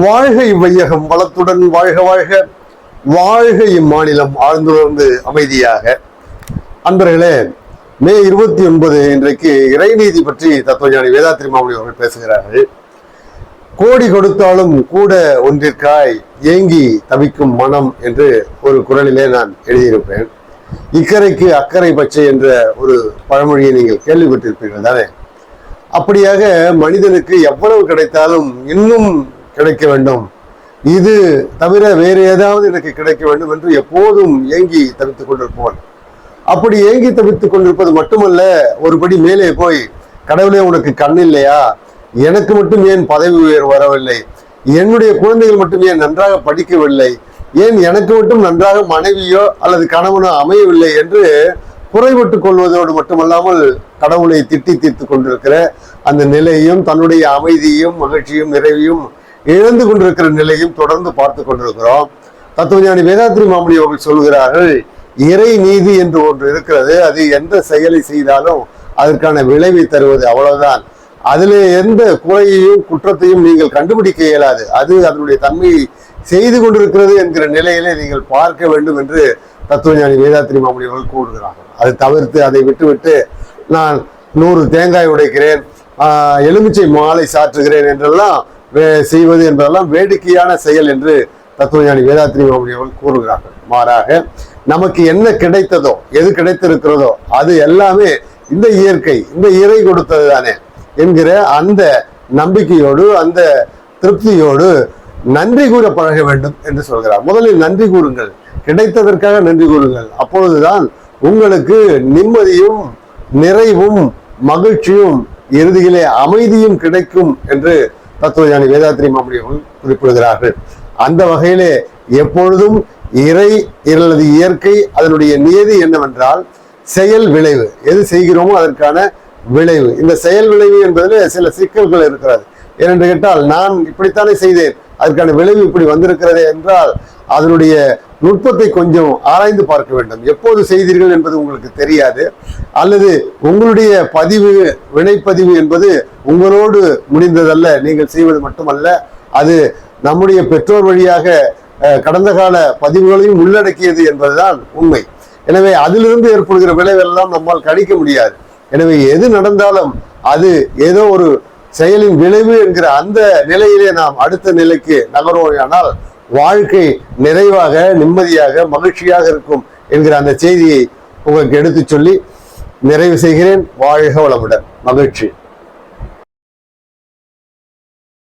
வாழ்க இவ்வையகம் வளத்துடன் வாழ்க வாழ்க. வாழ்க இம்மாநிலம் ஆழ்ந்துணர்ந்து அமைதியாக. அன்பர்களே, மே 29 இன்றைக்கு இறைநீதி பற்றி தத்துவஞானி வேதாத்ரி மாமுனி அவர்கள் பேசுகிறார்கள். கோடி கொடுத்தாலும் கூட ஒன்றிற்காய் ஏங்கி தவிக்கும் மனம் என்று ஒரு குரலிலே நான் எழுதியிருப்பேன். இக்கரைக்கு அக்கறை பச்சை என்ற ஒரு பழமொழியை நீங்கள் கேள்விப்பட்டிருப்பீர்கள் தானே? அப்படியாக மனிதனுக்கு எவ்வளவு கிடைத்தாலும் இன்னும் கிடைக்க வேண்டும், இது தவிர வேறு ஏதாவது எனக்கு கிடைக்க வேண்டும் என்று எப்போதும் ஏங்கி தவித்துக் கொண்டிருப்பவன். அப்படி ஏங்கி தவித்துக் கொண்டிருப்பது மட்டுமல்ல, ஒருபடி மேலே போய் கடவுளே உனக்கு கண் இல்லையா, எனக்கு மட்டும் ஏன் பதவி உயர்வு வரவில்லை, என்னுடைய குழந்தைகள் மட்டும் ஏன் நன்றாக படிக்கவில்லை, ஏன் எனக்கு மட்டும் நன்றாக மனைவியோ அல்லது கணவனோ அமையவில்லை என்று குறைபட்டுக் கொள்வதோடு மட்டுமல்லாமல் கடவுளை திட்டி தீர்த்து கொண்டிருக்கிற அந்த நிலையும் தன்னுடைய அமைதியும் மகிழ்ச்சியும் நிறைவையும் இழந்து கொண்டிருக்கிற நிலையும் தொடர்ந்து பார்த்து கொண்டிருக்கிறோம். தத்துவஞானி வேதாத்ரி மாமுனி அவர்கள் சொல்கிறார்கள், இறை நீதி என்று ஒன்று இருக்கிறது, அது எந்த செயலை செய்தாலும் அதற்கான விளைவை தருவது, அவ்வளவுதான். அதிலே எந்த குறையையும் குற்றத்தையும் நீங்கள் கண்டுபிடிக்க இயலாது, அது அதனுடைய தன்மையை செய்து கொண்டிருக்கிறது என்கிற நிலையிலே நீங்கள் பார்க்க வேண்டும் என்று தத்துவஞானி வேதாத்ரி மாமுனி அவர்கள் கூறுகிறார்கள். அதை தவிர்த்து அதை விட்டுவிட்டு நான் 100 தேங்காய் உடைக்கிறேன், எலுமிச்சை மாலை சாற்றுகிறேன் என்றெல்லாம் செய்வது என்பதெல்லாம் வேடிக்கையான செயல் என்று தத்துவஞானி வேதாத்ரி மாமுனி அவர்கள் கூறுகிறார்கள். மாறாக நமக்கு என்ன கிடைத்ததோ, எது கிடைத்திருக்கிறதோ அது எல்லாமே இந்த இயற்கை, இந்த இறை கொடுத்தது தானே என்கிற அந்த நம்பிக்கையோடு அந்த திருப்தியோடு நன்றி கூற பழக வேண்டும் என்று சொல்கிறார். முதலில் நன்றி கூறுங்கள், கிடைத்ததற்காக நன்றி கூறுங்கள். அப்பொழுதுதான் உங்களுக்கு நிம்மதியும் நிறைவும் மகிழ்ச்சியும் இறுதியிலே அமைதியும் கிடைக்கும் என்று தத்துவஞானி வேதாத்ரி மாமுனி அவர்கள் குறிப்பிடுகிறார்கள். அந்த வகையிலே எப்பொழுதும் இறை அல்லது இயற்கை அதனுடைய நியதி என்னவென்றால் செயல் விளைவு, எது செய்கிறோமோ அதற்கான விளைவு. இந்த செயல் விளைவு என்பதில் சில சிக்கல்கள் இருக்கிறது. ஏனென்று கேட்டால், நான் இப்படித்தானே செய்தேன், அதற்கான விளைவு இப்படி வந்திருக்கிறதே என்றால் அதனுடைய நுட்பத்தை கொஞ்சம் ஆராய்ந்து பார்க்க வேண்டும். எப்போது செய்தீர்கள் என்பது உங்களுக்கு தெரியாது, அல்லது உங்களுடைய பதிவு வினைப்பதிவு என்பது உங்களோடு முடிந்ததல்ல, நீங்கள் செய்வது மட்டுமல்ல, அது நம்முடைய பெற்றோர் வழியாக கடந்த கால பதிவுகளையும் உள்ளடக்கியது என்பதுதான் உண்மை. எனவே அதிலிருந்து ஏற்படுகிற விளைவெல்லாம் நம்மால் கணிக்க முடியாது. எனவே எது நடந்தாலும் அது ஏதோ ஒரு செயலின் விளைவு என்கிற அந்த நிலையிலே நாம் அடுத்த நிலைக்கு நகர்வோமானால் வாழ்க்கை நிறைவாக நிம்மதியாக மகிழ்ச்சியாக இருக்கும் என்கிற அந்த செய்தியை உங்களுக்கு எடுத்து சொல்லி நிறைவு செய்கிறேன். வாழ்க வளமுடன். மகிழ்ச்சி.